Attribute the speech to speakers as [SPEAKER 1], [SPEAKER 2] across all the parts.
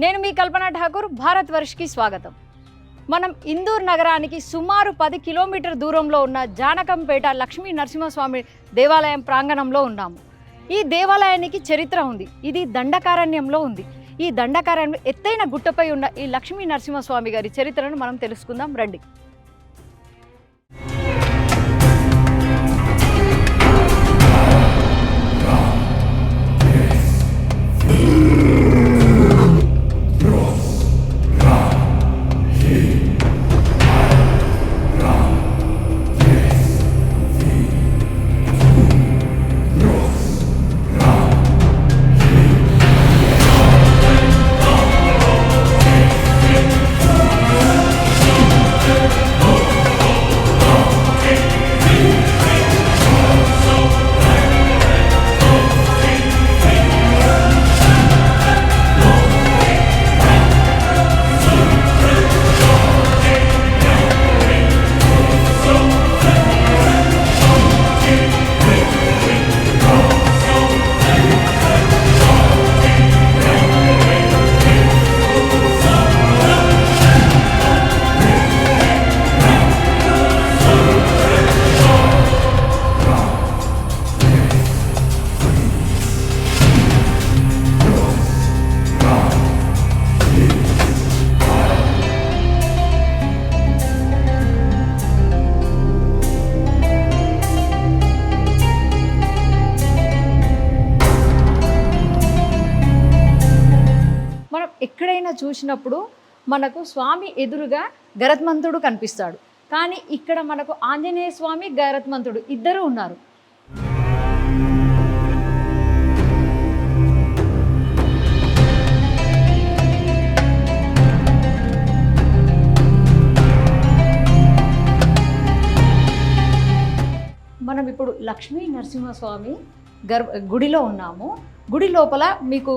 [SPEAKER 1] నేను మీ కల్పన ఠాకూర్. భారత్ వర్ష్కి స్వాగతం. మనం ఇందూర్ నగరానికి సుమారు 10 కిలోమీటర్ దూరంలో ఉన్న జానకంపేట లక్ష్మీ నరసింహస్వామి దేవాలయం ప్రాంగణంలో ఉన్నాము. ఈ దేవాలయానికి చరిత్ర ఉంది. ఇది దండకారణ్యంలో ఉంది. ఈ దండకారణ్యం ఎత్తైన గుట్టపై ఉన్న ఈ లక్ష్మీ నరసింహస్వామి గారి చరిత్రను మనం తెలుసుకుందాం రండి. ఎక్కడైనా చూసినప్పుడు మనకు స్వామి ఎదురుగా గరుత్మంతుడు కనిపిస్తాడు. కానీ ఇక్కడ మనకు ఆంజనేయ స్వామి గరుత్మంతుడు ఇద్దరు ఉన్నారు. మనం ఇప్పుడు లక్ష్మీ నరసింహస్వామి గుడిలో ఉన్నాము. గుడి లోపల మీకు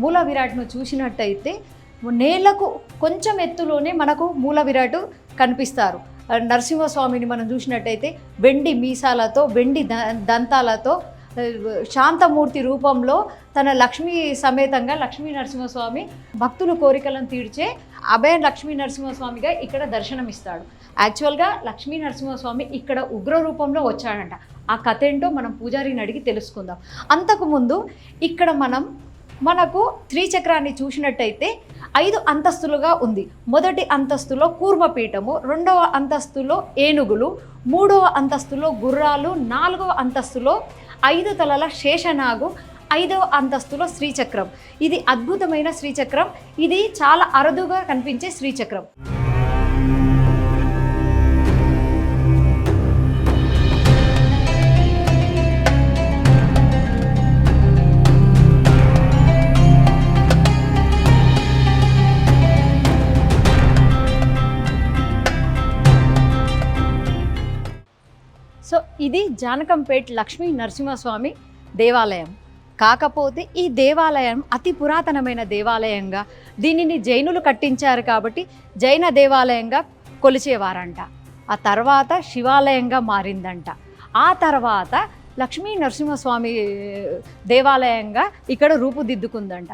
[SPEAKER 1] మూల విరాట్ను చూసినట్టయితే నేలకు కొంచెం ఎత్తులోనే మనకు మూల విరాట్ కనిపిస్తారు. నరసింహస్వామిని మనం చూసినట్టయితే వెండి మీసాలతో, వెండి దంతాలతో, శాంతమూర్తి రూపంలో తన లక్ష్మీ సమేతంగా లక్ష్మీ నరసింహస్వామి భక్తుల కోరికలను తీర్చే అభయ లక్ష్మీ నరసింహస్వామిగా ఇక్కడ దర్శనమిస్తాడు. యాక్చువల్గా లక్ష్మీ నరసింహస్వామి ఇక్కడ ఉగ్ర రూపంలో వచ్చాడంట. ఆ కథ ఏంటో మనం పూజారిని అడిగి తెలుసుకుందాం. అంతకుముందు ఇక్కడ మనకు శ్రీచక్రాన్ని చూసినట్టయితే 5 అంతస్తులుగా ఉంది. మొదటి అంతస్తులో కూర్మపీఠము, 2వ అంతస్తులో ఏనుగులు, 3వ అంతస్తులో గుర్రాలు, 4వ అంతస్తులో 5 తలల శేషనాగు, 5వ అంతస్తులో శ్రీచక్రం. ఇది అద్భుతమైన శ్రీచక్రం. ఇది చాలా అరుదుగా కనిపించే శ్రీచక్రం. సో ఇది జానకంపేట్ లక్ష్మీ నరసింహస్వామి దేవాలయం. కాకపోతే ఈ దేవాలయం అతి పురాతనమైన దేవాలయంగా, దీనిని జైనులు కట్టించారు కాబట్టి జైన దేవాలయంగా కొలిచేవారంట. ఆ తర్వాత శివాలయంగా మారిందంట. ఆ తర్వాత లక్ష్మీ నరసింహస్వామి దేవాలయంగా ఇక్కడ రూపుదిద్దుకుందంట.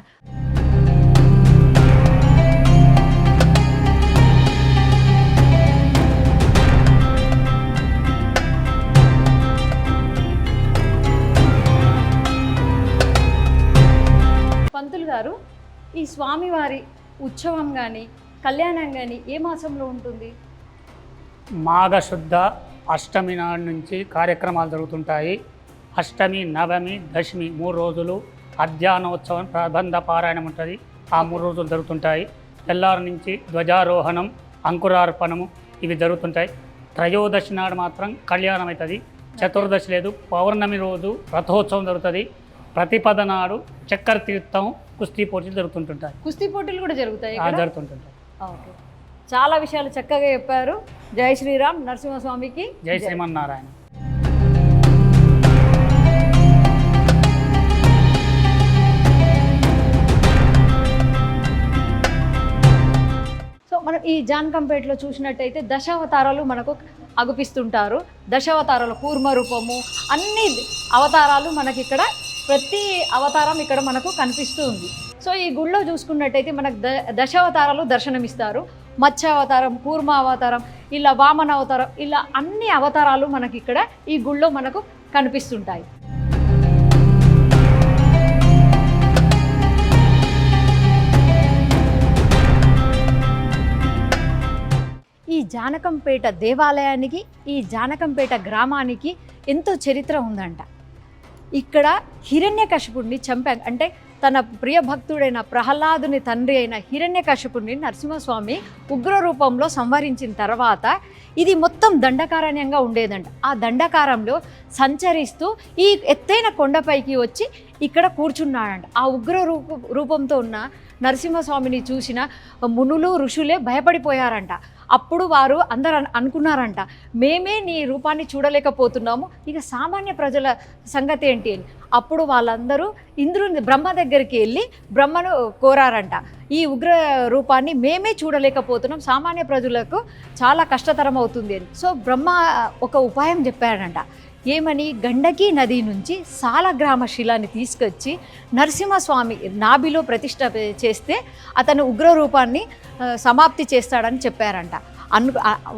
[SPEAKER 1] పంతులు గారు, ఈ స్వామివారి ఉత్సవం కానీ కళ్యాణం కానీ ఏ మాసంలో ఉంటుంది?
[SPEAKER 2] మాఘశుద్ధ అష్టమి నాడు నుంచి కార్యక్రమాలు జరుగుతుంటాయి. అష్టమి, నవమి, దశమి 3 రోజులు అధ్యానోత్సవం, ప్రబంధ పారాయణం ఉంటుంది. ఆ 3 రోజులు జరుగుతుంటాయి. తెల్లారి నుంచి ధ్వజారోహణం, అంకురార్పణము ఇవి జరుగుతుంటాయి. త్రయోదశి నాడు మాత్రం కళ్యాణం అవుతుంది. చతుర్దశి లేదు. పౌర్ణమి రోజు రథోత్సవం జరుగుతుంది. ప్రతిపద నాడు చక్కెర తీర్థం, కుస్తీ పోటీలు జరుగుతుంటాయి.
[SPEAKER 1] కుస్తీ పోటీలు కూడా జరుగుతాయి,
[SPEAKER 2] జరుగుతుంటాయి.
[SPEAKER 1] ఓకే, చాలా విషయాలు చక్కగా చెప్పారు. జై శ్రీరామ్. నరసింహస్వామికి
[SPEAKER 2] జై శ్రీమన్నారాయణ.
[SPEAKER 1] సో మనం ఈ జానకంపేటలో చూసినట్టయితే దశావతారాలు మనకు అగుపిస్తుంటారు. దశావతారాల కూర్మ రూపము, అన్ని అవతారాలు మనకి ఇక్కడ, ప్రతి అవతారం ఇక్కడ మనకు కనిపిస్తూ ఉంది. సో ఈ గుళ్ళో చూసుకున్నట్టయితే మనకు దశావతారాలు దర్శనమిస్తారు. మత్స్య అవతారం, కూర్మ అవతారం, ఇలా వామన అవతారం, ఇలా అన్ని అవతారాలు మనకి ఇక్కడ ఈ గుళ్ళో మనకు కనిపిస్తుంటాయి. ఈ జానకంపేట దేవాలయానికి, ఈ జానకంపేట గ్రామానికి ఎంతో చరిత్ర ఉందంట. ఇక్కడ హిరణ్యకశిపుడిని చంపారు. అంటే తన ప్రియ భక్తుడైన ప్రహ్లాదుని తండ్రి అయిన హిరణ్యకశిపుడిని నరసింహస్వామి ఉగ్ర రూపంలో సంహరించిన తర్వాత ఇది మొత్తం దండకారణ్యంగా ఉండేదంట. ఆ దండకారంలో సంచరిస్తూ ఈ ఎత్తైన కొండపైకి వచ్చి ఇక్కడ కూర్చున్నాడంట. ఆ ఉగ్ర రూపంతో ఉన్న నరసింహస్వామిని చూసిన మునులు ఋషులే భయపడిపోయారంట. అప్పుడు వారు అందరూ అనుకున్నారంట, మేమే నీ రూపాన్ని చూడలేకపోతున్నాము, ఇక సామాన్య ప్రజల సంగతి ఏంటి అని. అప్పుడు వాళ్ళందరూ ఇంద్రుని బ్రహ్మ దగ్గరికి వెళ్ళి బ్రహ్మను కోరారంట, ఈ ఉగ్ర రూపాన్ని మేమే చూడలేకపోతున్నాం, సామాన్య ప్రజలకు చాలా కష్టతరం అవుతుంది అని. సో బ్రహ్మ ఒక ఉపాయం చెప్పాడంట. ఏమని? గండకీ నది నుంచి సాలగ్రామ శిలాన్ని తీసుకొచ్చి నరసింహస్వామి నాభిలో ప్రతిష్ఠ చేస్తే అతను ఉగ్ర రూపాన్ని సమాప్తి చేస్తాడని చెప్పారంట.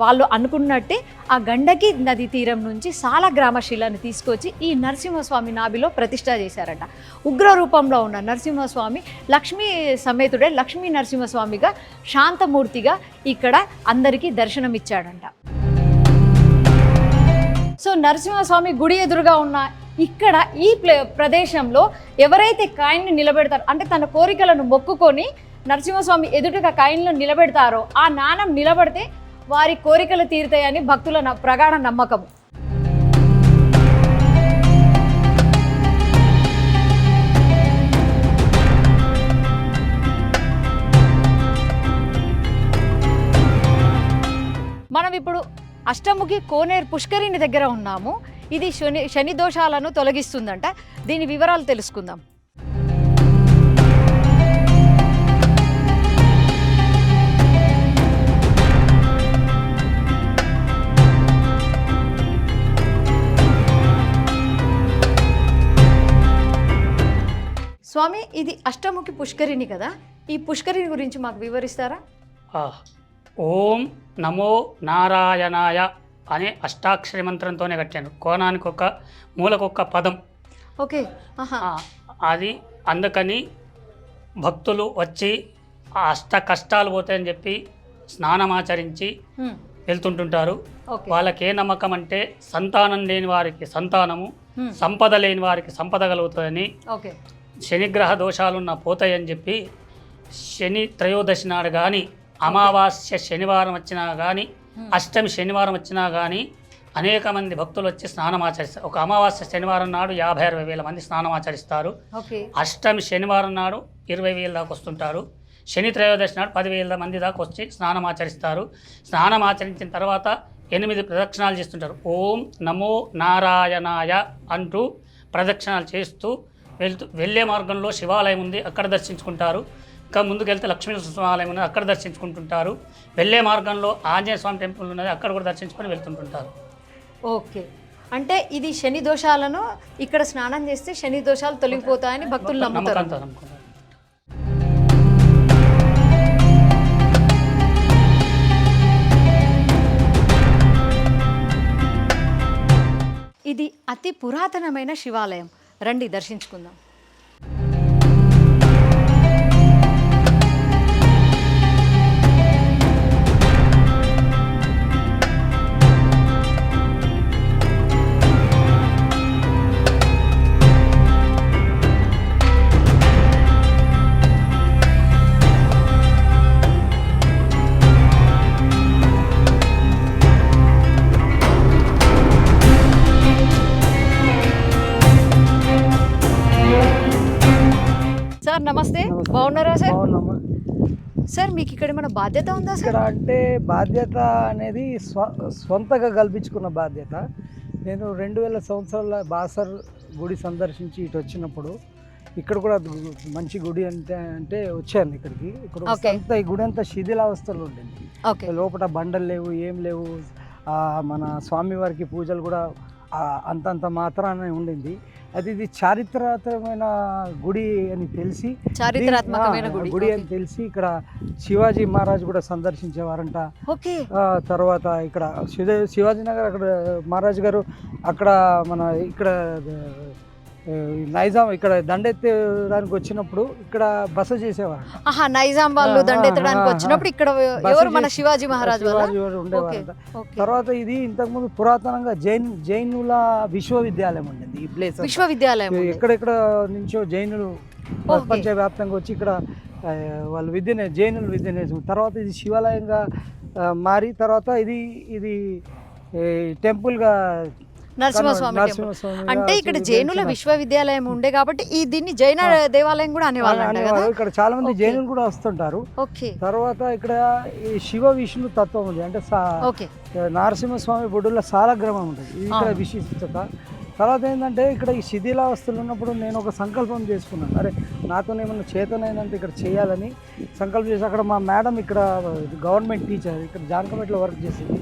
[SPEAKER 1] వాళ్ళు అనుకున్నట్టే ఆ గండకీ నది తీరం నుంచి సాలగ్రామ శిలాన్ని తీసుకొచ్చి ఈ నరసింహస్వామి నాభిలో ప్రతిష్ఠ చేశారంట. ఉగ్ర రూపంలో ఉన్న నరసింహస్వామి లక్ష్మీ సమేతుడే లక్ష్మీ నరసింహస్వామిగా శాంతమూర్తిగా ఇక్కడ అందరికీ దర్శనమిచ్చాడంట. సో నరసింహస్వామి గుడి ఎదురుగా ఉన్న ఇక్కడ ఈ ప్రదేశంలో ఎవరైతే కాయిన్ని నిలబెడతారో, అంటే తన కోరికలను మొక్కుకొని నరసింహస్వామి ఎదుటిగా కాయిన్లను నిలబెడతారో ఆ నాణం నిలబడితే వారి కోరికలు తీరుతాయని భక్తుల ప్రగాఢ నమ్మకం. మనం ఇప్పుడు అష్టముఖి కోనేరు పుష్కరిణి దగ్గర ఉన్నాము. ఇది శని దోషాలను తొలగిస్తుందంట. దీని వివరాలు తెలుసుకుందాం. స్వామి, ఇది అష్టముఖి పుష్కరిణి కదా, ఈ పుష్కరిణి గురించి మాకు వివరిస్తారా?
[SPEAKER 2] ఓం నమో నారాయణాయ అనే అష్టాక్షరి మంత్రంతోనే కట్టాను. కోణానికి ఒక మూలకొక పదం.
[SPEAKER 1] ఓకే.
[SPEAKER 2] అది అందుకని భక్తులు వచ్చి ఆ అష్ట కష్టాలు పోతాయని చెప్పి స్నానమాచరించి వెళ్తుంటుంటారు. వాళ్ళకి ఏ నమ్మకం అంటే సంతానం లేని వారికి సంతానము, సంపద లేని వారికి సంపద కలుగుతుందని, శనిగ్రహ దోషాలున్న పోతాయని చెప్పి శని త్రయోదశి నాడు కానీ, అమావాస్య శనివారం వచ్చినా కానీ, అష్టమి శనివారం వచ్చినా కానీ అనేక మంది భక్తులు వచ్చి స్నానం ఆచరిస్తారు. ఒక అమావాస్య శనివారం నాడు 50-60 మంది స్నానం ఆచరిస్తారు. అష్టమి శనివారం నాడు 20,000 దాకా వస్తుంటారు. శని త్రయోదశి నాడు 10,000 మంది దాకా వచ్చి స్నానం ఆచరిస్తారు. స్నానం ఆచరించిన తర్వాత 8 ప్రదక్షిణాలు చేస్తుంటారు. ఓం నమో నారాయణాయ అంటూ ప్రదక్షిణాలు చేస్తూ వెళ్ళే మార్గంలో శివాలయం ఉంది, అక్కడ దర్శించుకుంటారు. ఇంకా ముందుకెళ్తే లక్ష్మీ ఆలయం ఉన్నది, అక్కడ దర్శించుకుంటుంటారు. వెళ్ళే మార్గంలో ఆంజనేయ స్వామి టెంపుల్ ఉన్నది, అక్కడ కూడా దర్శించుకొని వెళ్తుంటుంటారు.
[SPEAKER 1] ఓకే. అంటే ఇది శని దోషాలను ఇక్కడ స్నానం చేస్తే శని దోషాలు తొలగిపోతాయని భక్తులు నమ్ముతారు. ఇది అతి పురాతనమైన శివాలయం. రండి దర్శించుకుందాం. సార్ నమస్తే, బాగున్నారా సార్? సార్ మీకు ఇక్కడ ఏమైనా బాధ్యత ఉందా సార్?
[SPEAKER 3] ఇక్కడ అంటే బాధ్యత అనేది స్వంతగా కల్పించుకున్న బాధ్యత. నేను 2000 సంవత్సరాల బాసర్ గుడి సందర్శించి ఇటు వచ్చినప్పుడు ఇక్కడ కూడా మంచి గుడి అంటే వచ్చాను ఇక్కడికి. ఇక్కడ ఈ గుడి అంతా శిథిలావస్థలో ఉండింది. లోపల బండలు లేవు, ఏం లేవు. మన స్వామివారికి పూజలు కూడా అంతంత మాత్రానే ఉండింది. అది ఇది చారిత్రాత్మకమైన గుడి అని తెలిసి
[SPEAKER 1] చారిత్రాత్మకమైన
[SPEAKER 3] గుడి అని తెలిసి ఇక్కడ శివాజీ మహారాజ్ కూడా సందర్శించేవారంట.
[SPEAKER 1] ఓకే.
[SPEAKER 3] తర్వాత ఇక్కడ శివాజీ నగర్ అక్కడ మహారాజ్ గారు అక్కడ మన ఇక్కడ నైజాం ఇక్కడ దండెత్తడానికి వచ్చినప్పుడు ఇక్కడ బస చేసేవారు.
[SPEAKER 1] నైజాం వాళ్ళు దండెత్తడానికి వచ్చినప్పుడు ఇక్కడ ఎవరు మన శివాజీ మహారాజ్
[SPEAKER 3] ఉండేవారంట. తర్వాత ఇది ఇంతకుముందు పురాతనంగా జైనుల విశ్వవిద్యాలయం ఉండేది ఈ ప్లేస్.
[SPEAKER 1] విశ్వవిద్యాలయం
[SPEAKER 3] ఎక్కడెక్కడ నుంచో జైనులు ప్రపంచవ్యాప్తంగా వచ్చి ఇక్కడ వాళ్ళు జైనులు విద్య నేర్చుకున్నారు. తర్వాత ఇది శివాలయంగా మారి తర్వాత ఇది టెంపుల్గా
[SPEAKER 1] నరసింహస్వామి అంటే ఇక్కడ జైనుల విశ్వవిద్యాలయం ఉండే కాబట్టి దీన్ని జైన దేవాలయం కూడా అనేవాళ్ళు.
[SPEAKER 3] ఇక్కడ చాలా మంది జైనులు కూడా వస్తుంటారు. తర్వాత ఇక్కడ ఈ శివ విష్ణు తత్వం ఉంది. అంటే నరసింహస్వామి బొడ్డులో సాలగ్రామం ఉంటుంది. ఇది ఇక్కడ విశిష్టత. తర్వాత ఏంటంటే ఇక్కడ ఈ శిథిలావస్థలు ఉన్నప్పుడు నేను ఒక సంకల్పం చేసుకున్నాను. అరే నాతో ఏమన్నా చేతనైనంత ఇక్కడ చేయాలని సంకల్పం చేసి అక్కడ మా మేడం ఇక్కడ గవర్నమెంట్ టీచర్ ఇక్కడ జానకపేటలో వర్క్ చేసింది.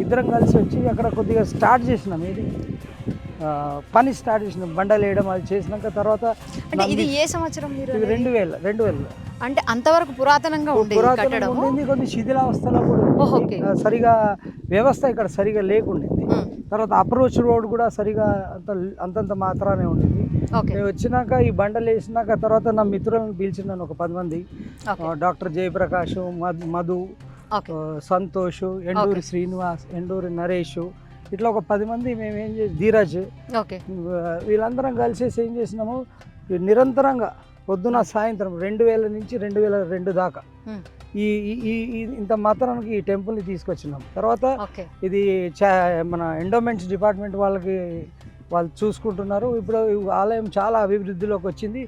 [SPEAKER 3] ఇద్దరం కలిసి వచ్చి అక్కడ కొద్దిగా స్టార్ట్ చేసినాం. పని స్టార్ట్ చేసినాం, బండలు వేయడం అది చేసినాక తర్వాత
[SPEAKER 1] ఇది ఏ సంవత్సరం?
[SPEAKER 3] 2000
[SPEAKER 1] అంటే అంతవరకు పురాతనంగా
[SPEAKER 3] ఉండింది. కొన్ని శిథిలావస్థలో కూడా సరిగా వ్యవస్థ ఇక్కడ సరిగా లేకుండింది. తర్వాత అప్రోచ్ రోడ్ కూడా సరిగా అంతంత మాత్రానే ఉండింది. నేను వచ్చినాక ఈ బండలు వేసినాక తర్వాత నా మిత్రులను పిలిచినాను ఒక 10 మంది. డాక్టర్ జయప్రకాష్, మధు, సంతోష్, ఎండూరి శ్రీనివాస్, ఎండూరి నరేష్, ఇట్లా ఒక 10 మంది మేము ఏం చేసి ధీరజ్ వీళ్ళందరం కలిసేసి ఏం చేసినాము నిరంతరంగా పొద్దున సాయంత్రం 2000 నుంచి 2002 దాకా ఈ ఇంత మాత్రానికి ఈ టెంపుల్ని తీసుకొచ్చినాం. తర్వాత ఇది మన ఎండోమెంట్స్ డిపార్ట్మెంట్ వాళ్ళు చూసుకుంటున్నారు. ఇప్పుడు ఆలయం చాలా అభివృద్ధిలోకి వచ్చింది,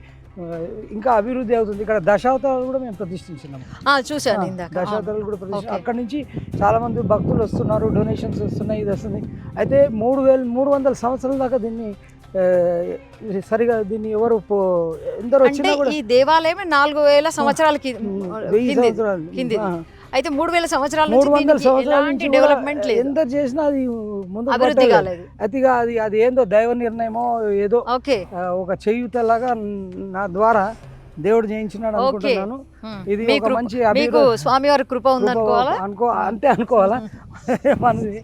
[SPEAKER 3] ఇంకా అభివృద్ధి అవుతుంది. ఇక్కడ దశావతారాలు కూడా మేము ప్రతిష్ఠించినాము.
[SPEAKER 1] చూసాను
[SPEAKER 3] దశావతారాలు కూడా అక్కడి నుంచి చాలా మంది భక్తులు వస్తున్నారు, డొనేషన్స్ వస్తున్నాయి, ఇది వస్తుంది. అయితే 3300 సంవత్సరాల దాకా దీన్ని ఎవరు ఎందరో వచ్చినా కూడా
[SPEAKER 1] ఈ దేవాలయం 4000 సంవత్సరాలకి అయితే 3000 సంవత్సరాల నుంచి డెవలప్మెంట్ లేదు.
[SPEAKER 3] ఎంత చేసినా అది ముందు అది ఏందో దైవ నిర్ణయమో ఏదో ఒక చేయుతలాగా నా ద్వారా దేవుడు చేయించినాడు అనుకుంటున్నాను. ఇది ఒక మంచి
[SPEAKER 1] స్వామివారి కృప ఉందనుకోవాలా
[SPEAKER 3] అంతే అనుకోవాలా మనది.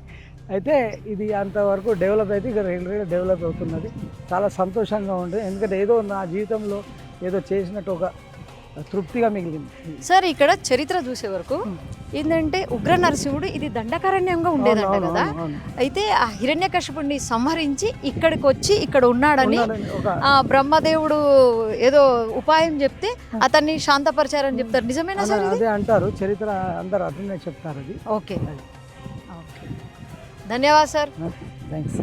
[SPEAKER 3] అయితే ఇది అంతవరకు డెవలప్ అయితే ఇక రెగ్యులర్గా డెవలప్ అవుతున్నది. చాలా సంతోషంగా ఉండేది, ఎందుకంటే ఏదో నా జీవితంలో ఏదో చేసినట్టు ఒక తృప్తిగా మిగిలింది.
[SPEAKER 1] సార్ ఇక్కడ చరిత్ర చూసే వరకు ఏంటంటే ఉగ్ర నరసింహుడు ఇది దండకారణ్యంగా ఉండేదంట కదా. అయితే ఆ హిరణ్యకశిపుడిని సంహరించి ఇక్కడికి వచ్చి ఇక్కడ ఉన్నాడని బ్రహ్మదేవుడు ఏదో ఉపాయం చెప్తే అతన్ని శాంతపరిచారని చెప్తారు. నిజమేనా సార్?
[SPEAKER 3] అదే అంటారు, చరిత్ర అందరూ అతనే చెప్తారు అది.
[SPEAKER 1] ఓకే, ధన్యవాదాలు సార్.
[SPEAKER 3] థ్యాంక్స్.